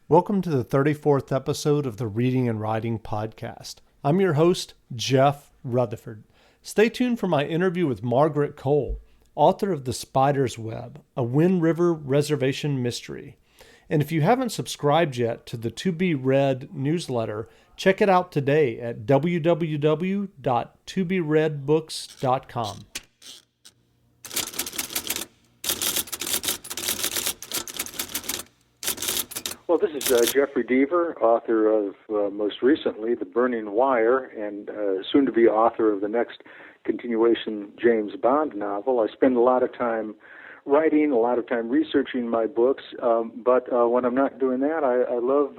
Welcome to the 34th episode of the Reading and Writing Podcast. I'm your host, Jeff Rutherford. Stay tuned for my interview with Margaret Coel, author of The Spider's Web, a Wind River Reservation mystery. And if you haven't subscribed yet to the To Be Read newsletter, check it out today at www.tobereadbooks.com. Well, this is Jeffrey Deaver, author of, most recently, The Burning Wire, and soon to be author of the next continuation James Bond novel. I spend a lot of time writing, a lot of time researching my books, but when I'm not doing that, I love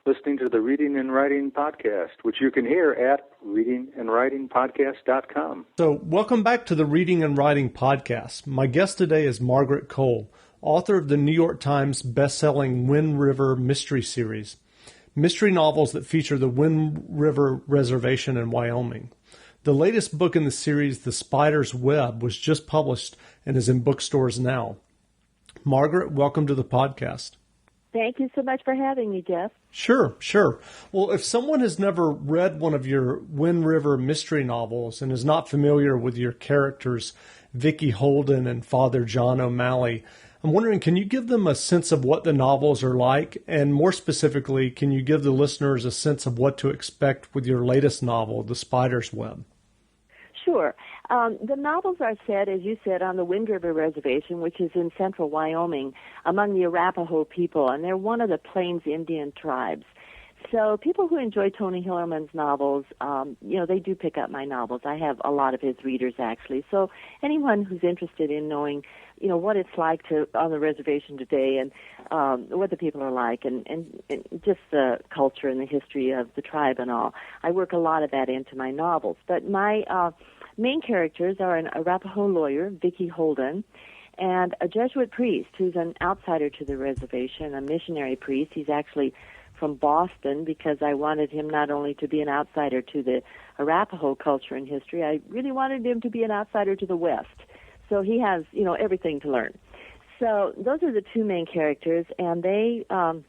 listening to the Reading and Writing Podcast, which you can hear at readingandwritingpodcast.com. So, welcome back to the Reading and Writing Podcast. My guest today is Margaret Coel, author of the New York Times best-selling Wind River mystery series, mystery novels that feature the Wind River Reservation in Wyoming. The latest book in the series, The Spider's Web, was just published and is in bookstores now. Margaret, welcome to the podcast. Thank you so much for having me, Jeff. Sure. Well, if someone has never read one of your Wind River mystery novels and is not familiar with your characters, Vicky Holden and Father John O'Malley, I'm wondering, can you give them a sense of what the novels are like? And more specifically, can you give the listeners a sense of what to expect with your latest novel, The Spider's Web? Sure. The novels are set, as you said, on the Wind River Reservation, which is in central Wyoming, among the Arapaho people, and they're one of the Plains Indian tribes. So people who enjoy Tony Hillerman's novels, they do pick up my novels. I have a lot of his readers, actually. So anyone who's interested in knowing, what it's like on the reservation today and what the people are like and just the culture and the history of the tribe and all, I work a lot of that into my novels. But my main characters are an Arapaho lawyer, Vicky Holden, and a Jesuit priest who's an outsider to the reservation, a missionary priest. He's actually from Boston because I wanted him not only to be an outsider to the Arapaho culture and history, I really wanted him to be an outsider to the West. So he has, everything to learn. So those are the two main characters, and they, of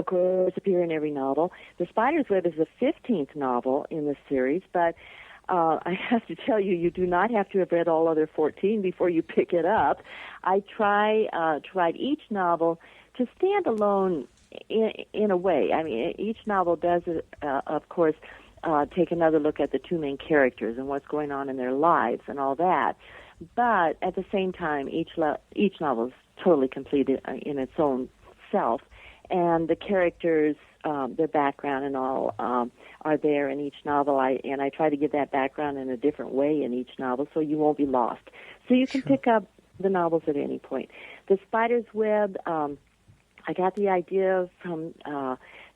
course, appear in every novel. The Spider's Web is the 15th novel in the series, but I have to tell you, you do not have to have read all other 14 before you pick it up. I try to write each novel to stand alone in a way. I mean, each novel does, of course, take another look at the two main characters and what's going on in their lives and all that. But at the same time, each novel is totally complete in its own self, and the characters, their background and all, are there in each novel. I try to give that background in a different way in each novel, so you won't be lost. So you can pick up the novels at any point. The Spider's Web, I got the idea from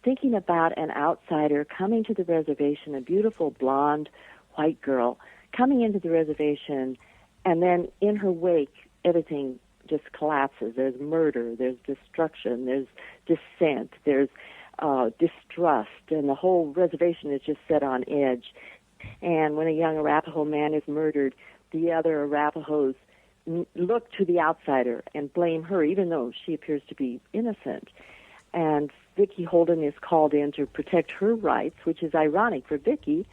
thinking about an outsider coming to the reservation, a beautiful blonde white girl coming into the reservation, and then in her wake, everything just collapses. There's murder, there's destruction, there's dissent, there's distrust, and the whole reservation is just set on edge. And when a young Arapaho man is murdered, the other Arapahos look to the outsider and blame her, even though she appears to be innocent. And Vicky Holden is called in to protect her rights, which is ironic for Vicky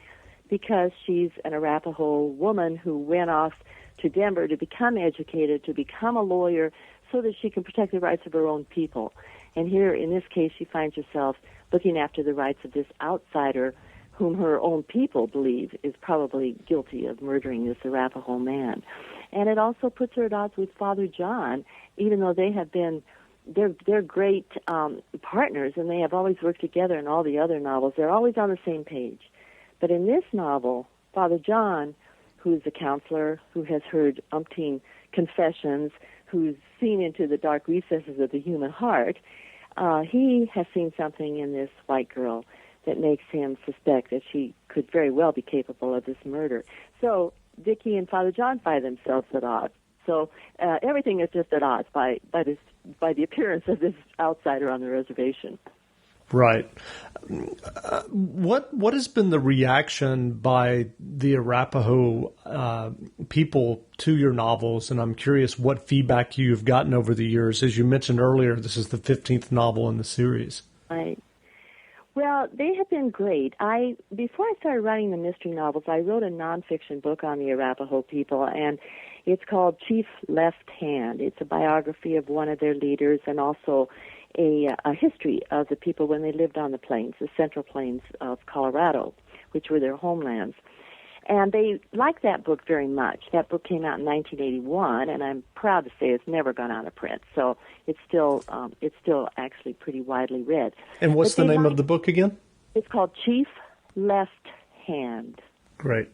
because she's an Arapaho woman who went off to Denver to become educated, to become a lawyer, so that she can protect the rights of her own people. And here, in this case, she finds herself looking after the rights of this outsider whom her own people believe is probably guilty of murdering this Arapaho man. And it also puts her at odds with Father John, even though they have been, they're great partners, and they have always worked together in all the other novels. They're always on the same page. But in this novel, Father John, who's a counselor, who has heard umpteen confessions, who's seen into the dark recesses of the human heart, he has seen something in this white girl that makes him suspect that she could very well be capable of this murder. So Vicky and Father John find themselves at odds. So everything is just at odds by the appearance of this outsider on the reservation. Right. What has been the reaction by the Arapaho people to your novels? And I'm curious what feedback you've gotten over the years. As you mentioned earlier, this is the 15th novel in the series. Right. Well, they have been great. Before I started writing the mystery novels, I wrote a nonfiction book on the Arapaho people, and it's called Chief Left Hand. It's a biography of one of their leaders and also a history of the people when they lived on the plains, the central plains of Colorado, which were their homelands. And they liked that book very much. That book came out in 1981, and I'm proud to say it's never gone out of print. So it's still actually pretty widely read. And what's the name of the book again? It's called Chief Left Hand. Great.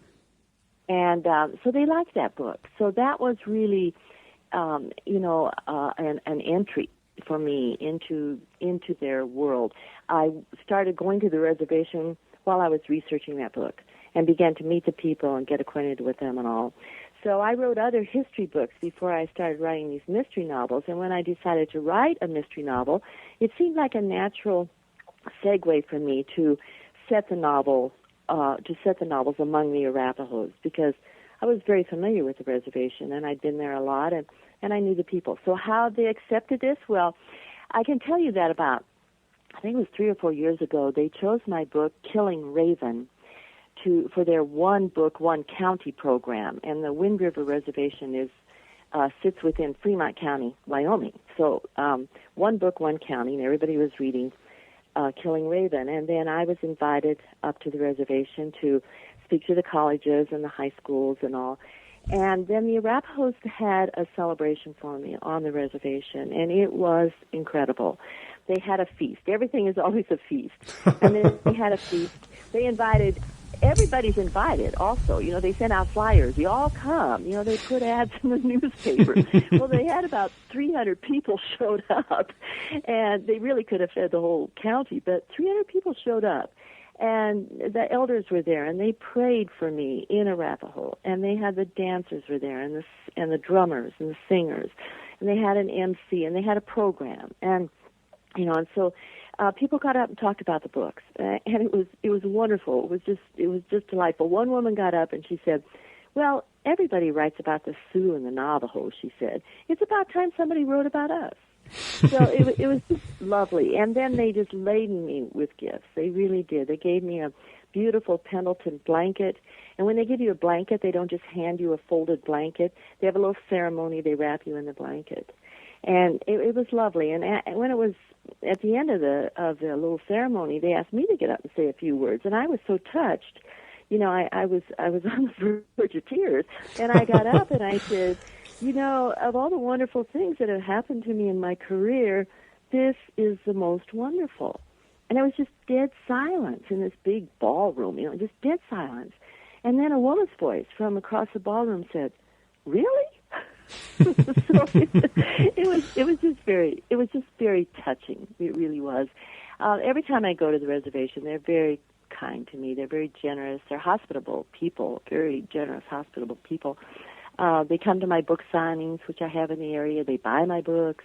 And so they liked that book. So that was really, an entry for me into their world. I started going to the reservation while I was researching that book, and began to meet the people and get acquainted with them and all. So I wrote other history books before I started writing these mystery novels, and when I decided to write a mystery novel, it seemed like a natural segue for me to set the novels among the Arapahoes, because I was very familiar with the reservation, and I'd been there a lot, and I knew the people. So how they accepted this? Well, I can tell you that about, I think it was 3 or 4 years ago, they chose my book, Killing Raven, for their One Book, One County program. And the Wind River Reservation sits within Fremont County, Wyoming. So One Book, One County, and everybody was reading Killing Raven. And then I was invited up to the reservation to speak to the colleges and the high schools and all. And then the Arapahoes had a celebration for me on the reservation, and it was incredible. They had a feast. Everything is always a feast. And then they had a feast. Everybody's invited also. You know, they sent out flyers. You all come. You know, they put ads in the newspaper. Well, they had about 300 people showed up, and they really could have fed the whole county, but 300 people showed up. And the elders were there, and they prayed for me in Arapaho, and they had the dancers were there, and the drummers and the singers, and they had an MC, and they had a program, and so people got up and talked about the books, and it was wonderful. It was just delightful. One woman got up and she said, "Well, everybody writes about the Sioux and the Navajo," she said. "It's about time somebody wrote about us." So it was just lovely. And then they just laden me with gifts. They really did. They gave me a beautiful Pendleton blanket. And when they give you a blanket, they don't just hand you a folded blanket. They have a little ceremony. They wrap you in the blanket. And it was lovely. And when it was at the end of the little ceremony, they asked me to get up and say a few words. And I was so touched. You know, I was on the verge of tears. And I got up and I said, "You know, of all the wonderful things that have happened to me in my career, this is the most wonderful." And there was just dead silence in this big ballroom, just dead silence. And then a woman's voice from across the ballroom said, "Really?" So it was just very touching. It really was. Every time I go to the reservation, they're very kind to me. They're very generous. They're hospitable people, very generous, hospitable people. They come to my book signings, which I have in the area. They buy my books.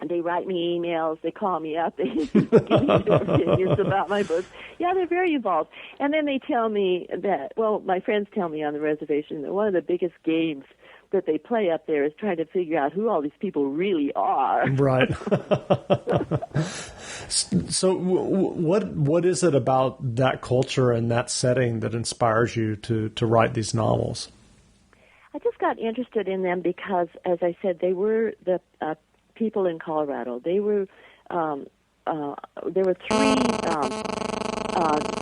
They write me emails. They call me up. They give me their opinions about my books. Yeah, they're very involved. And then they tell me my friends tell me on the reservation that one of the biggest games that they play up there is trying to figure out who all these people really are. Right. So what is it about that culture and that setting that inspires you to write these novels? I just got interested in them because, as I said, they were the people in Colorado. There were 3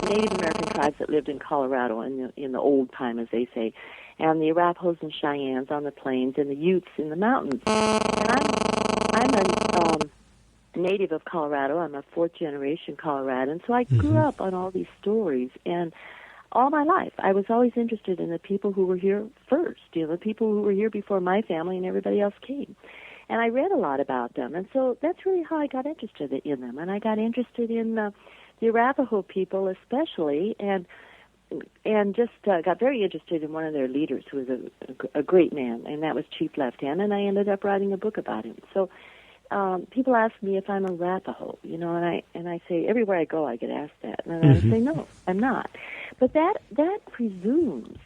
Native American tribes that lived in Colorado in the old time, as they say, and the Arapahoes and Cheyennes on the plains, and the Utes in the mountains. And I'm a native of Colorado. I'm a 4th-generation Coloradan, so I grew up on all these stories, and all my life, I was always interested in the people who were here first, the people who were here before my family and everybody else came. And I read a lot about them, and so that's really how I got interested in them. And I got interested in the Arapaho people especially, and just got very interested in one of their leaders, who was a great man, and that was Chief Left Hand, and I ended up writing a book about him. So people ask me if I'm a Arapaho, and I say everywhere I go I get asked that, and I say no, I'm not. But that presumes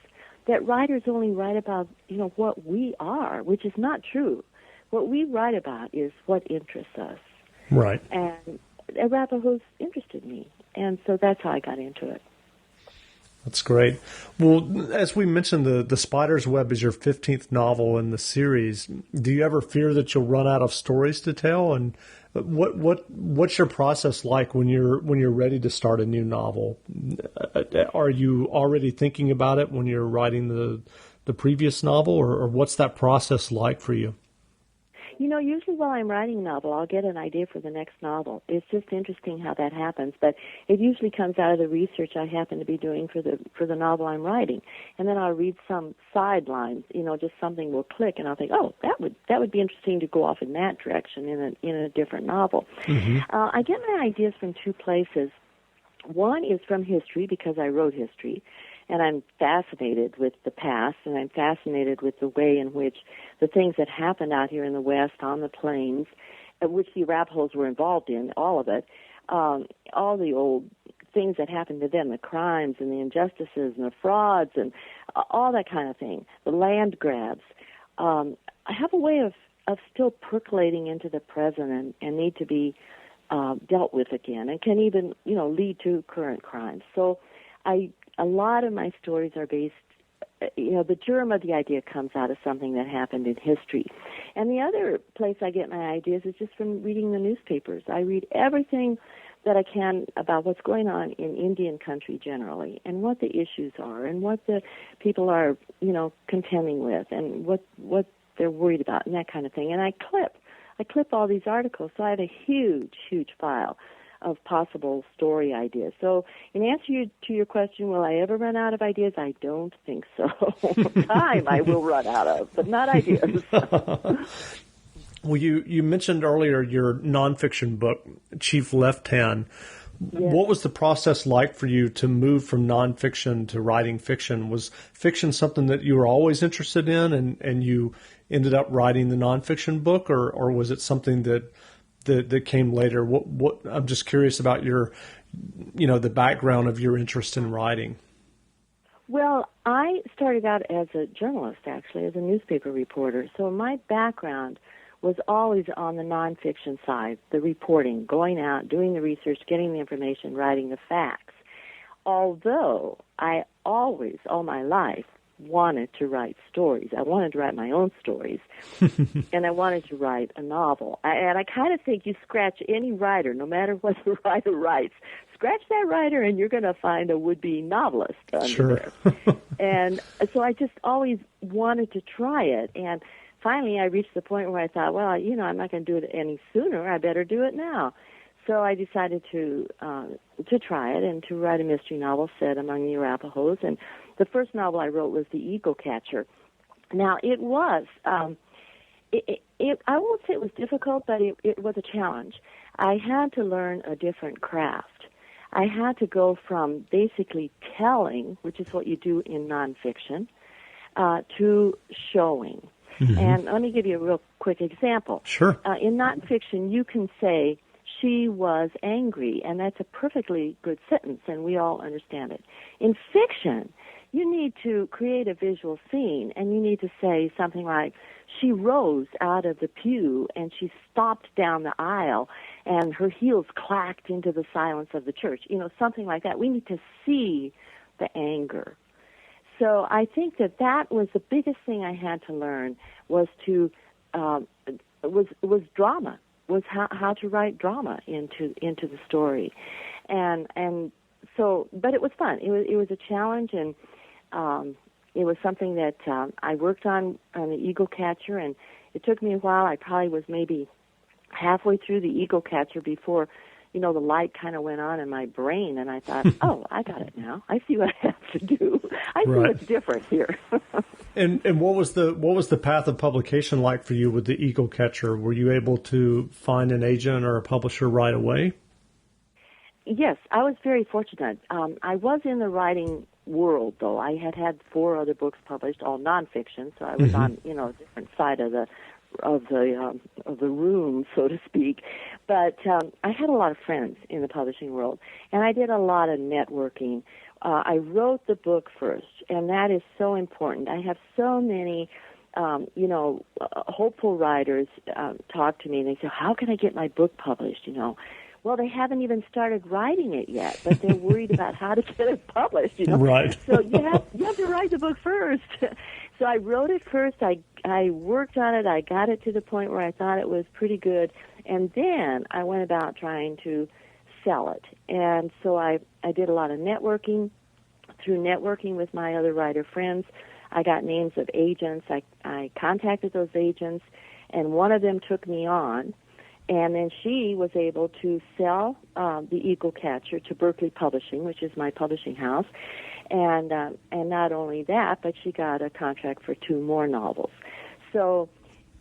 that writers only write about what we are, which is not true. What we write about is what interests us. Right. And Arapahoes interested me, and so that's how I got into it. That's great. Well, as we mentioned, the Spider's Web is your 15th novel in the series. Do you ever fear that you'll run out of stories to tell? And what's your process like when you're ready to start a new novel? Are you already thinking about it when you're writing the previous novel, or what's that process like for you? Usually while I'm writing a novel, I'll get an idea for the next novel. It's just interesting how that happens, but it usually comes out of the research I happen to be doing for the novel I'm writing. And then I'll read some sidelines, just something will click, and I'll think, oh, that would be interesting to go off in that direction in a different novel. Mm-hmm. I get my ideas from two places. One is from history, because I wrote history, and I'm fascinated with the past, and I'm fascinated with the way in which the things that happened out here in the West on the plains, which the Arapahoes were involved in, all of it, all the old things that happened to them, the crimes and the injustices and the frauds and all that kind of thing, the land grabs. I have a way of still percolating into the present and need to be dealt with again, and can even, lead to current crimes. So a lot of my stories are based, the germ of the idea comes out of something that happened in history. And the other place I get my ideas is just from reading the newspapers. I read everything that I can about what's going on in Indian country generally, and what the issues are, and what the people are, contending with, and what they're worried about, and that kind of thing. And I clip all these articles, so I have a huge, huge file of possible story ideas. So in answer to your question, will I ever run out of ideas? I don't think so. Time I will run out of, but not ideas. Well, you mentioned earlier your nonfiction book, Chief Left Hand. Yes. What was the process like for you to move from nonfiction to writing fiction? Was fiction something that you were always interested in, and you ended up writing the nonfiction book, or was it something that came later? What I'm just curious about your, the background of your interest in writing. Well, I started out as a journalist, actually, as a newspaper reporter. So my background was always on the nonfiction side, the reporting, going out, doing the research, getting the information, writing the facts. Although I always, all my life, wanted to write stories. I wanted to write my own stories, and I wanted to write a novel. And I kind of think you scratch any writer, no matter what the writer writes, scratch that writer and you're going to find a would-be novelist under sure. there. And so I just always wanted to try it. And finally I reached the point where I thought, well, I'm not going to do it any sooner. I better do it now. So I decided to try it and to write a mystery novel set among the Arapahoes. And the first novel I wrote was The Eagle Catcher. Now, it was, I won't say it was difficult, but it was a challenge. I had to learn a different craft. I had to go from basically telling, which is what you do in nonfiction, to showing. Mm-hmm. And let me give you a real quick example. Sure. In nonfiction, you can say, she was angry, and that's a perfectly good sentence, and we all understand it. In fiction, you need to create a visual scene, and you need to say something like, she rose out of the pew, and she stopped down the aisle, and her heels clacked into the silence of the church. Something like that. We need to see the anger. So I think that was the biggest thing I had to learn was was drama. Was how to write drama into the story, and so, but it was fun. It was a challenge, and it was something that I worked on The Eagle Catcher, and it took me a while. I probably was maybe halfway through The Eagle Catcher before, the light kind of went on in my brain, and I thought, oh, I got it now. I see what I have to do. I see what's different here. And what was the path of publication like for you with The Eagle Catcher? Were you able to find an agent or a publisher right away? Yes, I was very fortunate. I was in the writing world, though. I had 4 other books published, all nonfiction, so I was on a different side of the room, so to speak. But I had a lot of friends in the publishing world, and I did a lot of networking. I wrote the book first, and that is so important. I have so many, hopeful writers talk to me, and they say, how can I get my book published, Well, they haven't even started writing it yet, but they're worried about how to get it published. Right. So you have to write the book first. So I wrote it first. I worked on it. I got it to the point where I thought it was pretty good, and then I went about trying to sell it. And so I did a lot of networking. Through networking with my other writer friends, I got names of agents. I contacted those agents, and one of them took me on. And then she was able to sell the Eagle Catcher to Berkeley Publishing, which is my publishing house. And not only that, but she got a contract for 2 more novels. So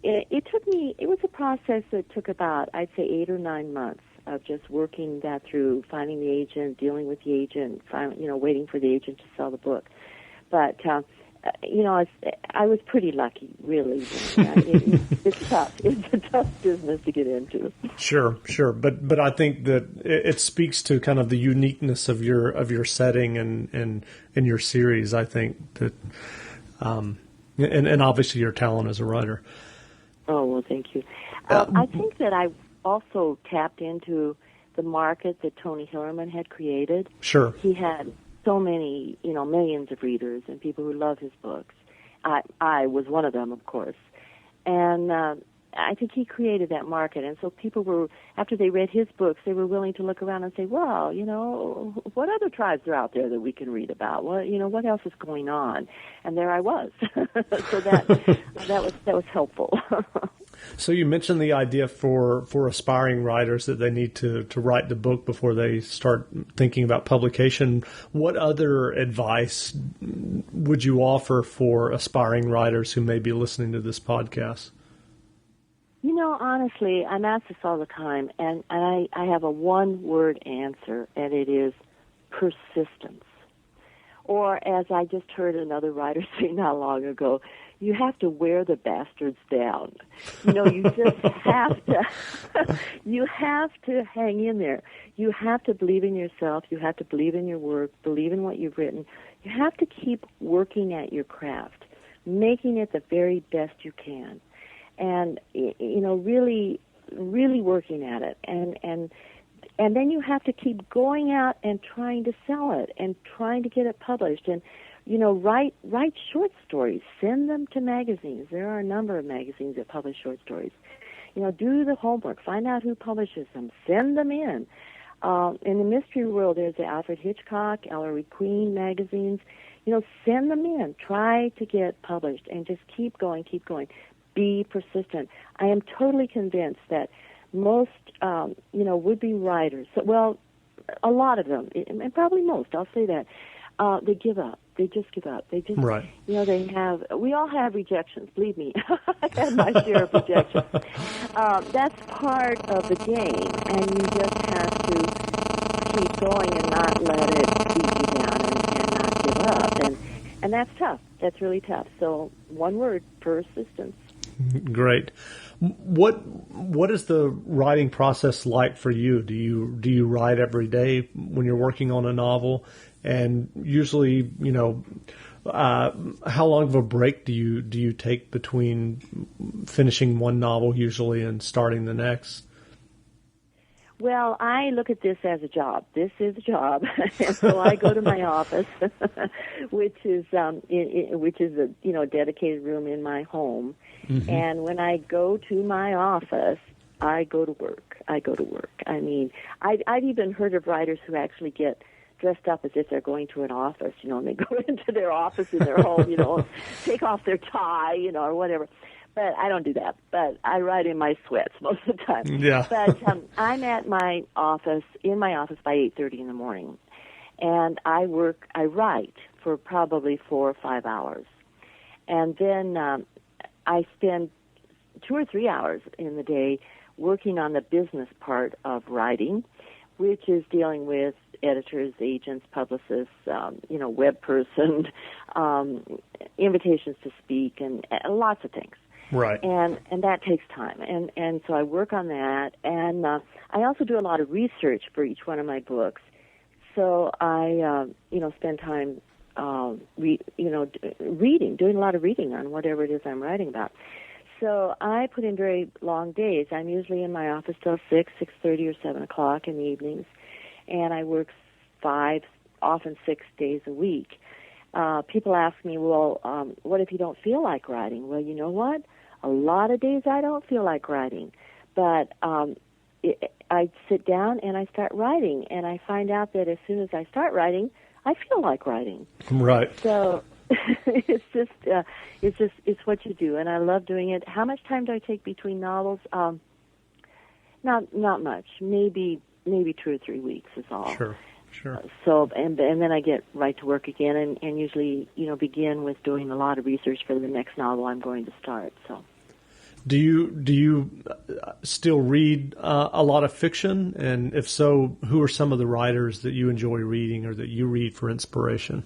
it took me, it was a process that took about, I'd say, 8 or 9 months of just working that through, finding the agent, dealing with the agent, waiting for the agent to sell the book. But I was pretty lucky, really. It's tough. It's a tough business to get into. Sure. But I think that it speaks to kind of the uniqueness of your setting and your series. I think that, and obviously your talent as a writer. Oh, well, thank you. I think that I also tapped into the market that Tony Hillerman had created. Sure. He had so many, millions of readers and people who love his books. I was one of them, of course. And I think he created that market. And so people were, after they read his books, they were willing to look around and say, well, what other tribes are out there that we can read about? What else is going on? And there I was. So that was helpful. So you mentioned the idea for aspiring writers that they need to write the book before they start thinking about publication. What other advice would you offer for aspiring writers who may be listening to this podcast? Honestly, I'm asked this all the time, and I have a one-word answer, and it is persistence. Or, as I just heard another writer say not long ago, you have to wear the bastards down. You just have to, you have to hang in there. You have to believe in yourself. You have to believe in your work, believe in what you've written. You have to keep working at your craft, making it the very best you can. And, really, really working at it. And then you have to keep going out and trying to sell it and trying to get it published. And, write short stories. Send them to magazines. There are a number of magazines that publish short stories. Do the homework. Find out who publishes them. Send them in. In the mystery world, there's the Alfred Hitchcock, Ellery Queen magazines. Send them in. Try to get published and just keep going, keep going. Be persistent. I am totally convinced that most, would-be writers, a lot of them, and probably most, I'll say that, they give up. They just give up. They just, right. We all have rejections, believe me. I had my share of rejections. That's part of the game, and you just have to keep going and not let it beat you down and not give up. And that's tough. That's really tough. So one word, persistence. Great. What is the writing process like for you? Do you write every day when you're working on a novel? And usually, how long of a break do you take between finishing one novel usually and starting the next? Well, I look at this as a job. This is a job, and so I go to my office, which is a dedicated room in my home. Mm-hmm. And when I go to my office, I go to work. I mean, I've even heard of writers who actually get dressed up as if they're going to an office, and they go into their office in their home, take off their tie, or whatever. But I don't do that. But I write in my sweats most of the time. Yeah. But I'm at my office, by 8:30 in the morning. And I write for probably 4 or 5 hours. And then I spend 2 or 3 hours in the day working on the business part of writing, which is dealing with editors, agents, publicists, web person, invitations to speak, and lots of things. Right. And that takes time. And so I work on that. And I also do a lot of research for each one of my books. So I, spend time, reading, doing a lot of reading on whatever it is I'm writing about. So I put in very long days. I'm usually in my office till 6:30, or 7 o'clock in the evenings, and I work 5, often 6 days a week. People ask me, well, what if you don't feel like writing? Well, you know what? A lot of days I don't feel like writing, but I sit down and I start writing, and I find out that as soon as I start writing, I feel like writing. Right. So it's what you do, and I love doing it. How much time do I take between novels? Not much. Maybe 2 or 3 weeks is all. Sure. So and then I get right to work again, and usually begin with doing a lot of research for the next novel I'm going to start. So. Do you still read a lot of fiction? And if so, who are some of the writers that you enjoy reading or that you read for inspiration?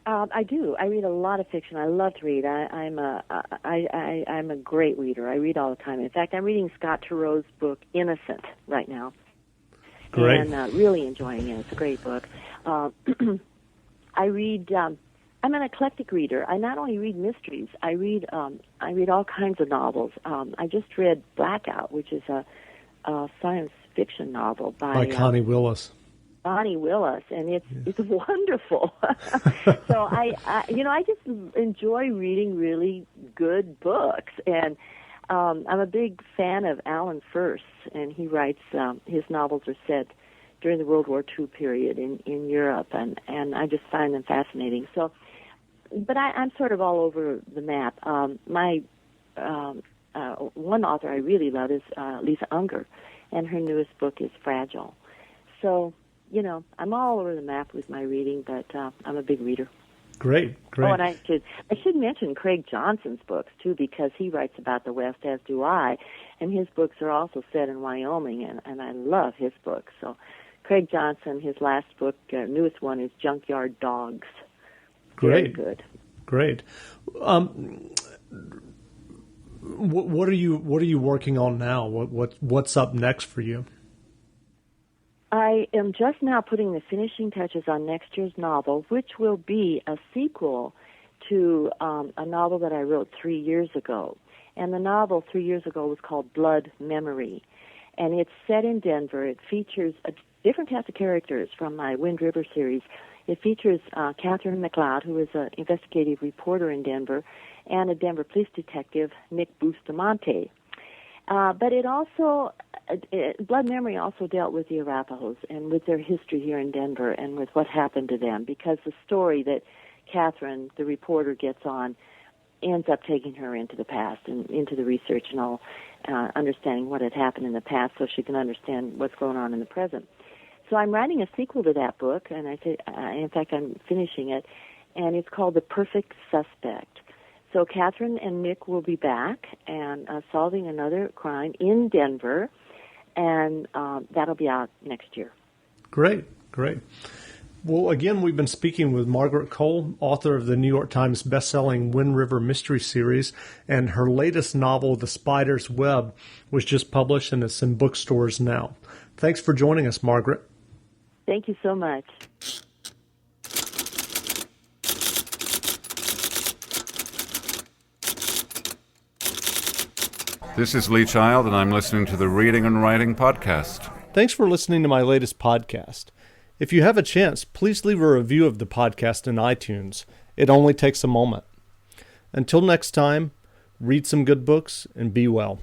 I do. I read a lot of fiction. I love to read. I'm a great reader. I read all the time. In fact, I'm reading Scott Turow's book Innocent right now. Great. And really enjoying it. It's a great book. I read. I'm an eclectic reader. I not only read mysteries. I read all kinds of novels. I just read Blackout, which is a science fiction novel by Connie Willis. Connie Willis, and it's wonderful. So I just enjoy reading really good books, and I'm a big fan of Alan First, and he writes his novels are set during the World War II period in Europe, and I just find them fascinating. So, but I'm sort of all over the map. My one author I really love is Lisa Unger, and her newest book is Fragile. So. I'm all over the map with my reading, but I'm a big reader. Great. Oh, and I should mention Craig Johnson's books, too, because he writes about the West, as do I, and his books are also set in Wyoming, and I love his books. So Craig Johnson, his last book, newest one, is Junkyard Dogs. Great. Very good. Great. What are you working on now? What's up next for you? I am just now putting the finishing touches on next year's novel, which will be a sequel to a novel that I wrote 3 years ago. And the novel 3 years ago was called Blood Memory. And it's set in Denver. It features a different cast of characters from my Wind River series. It features Catherine McLeod, who is an investigative reporter in Denver, and a Denver police detective, Nick Bustamante. But it also, Blood Memory also dealt with the Arapahoes and with their history here in Denver and with what happened to them, because the story that Catherine, the reporter, gets on ends up taking her into the past and into the research and all, understanding what had happened in the past so she can understand what's going on in the present. So I'm writing a sequel to that book, and in fact, I'm finishing it, and it's called The Perfect Suspect. So Catherine and Nick will be back and solving another crime in Denver, and that'll be out next year. Great. Well, again, we've been speaking with Margaret Coel, author of the New York Times bestselling Wind River Mystery Series, and her latest novel, The Spider's Web, was just published and is in bookstores now. Thanks for joining us, Margaret. Thank you so much. This is Lee Child, and I'm listening to the Reading and Writing Podcast. Thanks for listening to my latest podcast. If you have a chance, please leave a review of the podcast in iTunes. It only takes a moment. Until next time, read some good books and be well.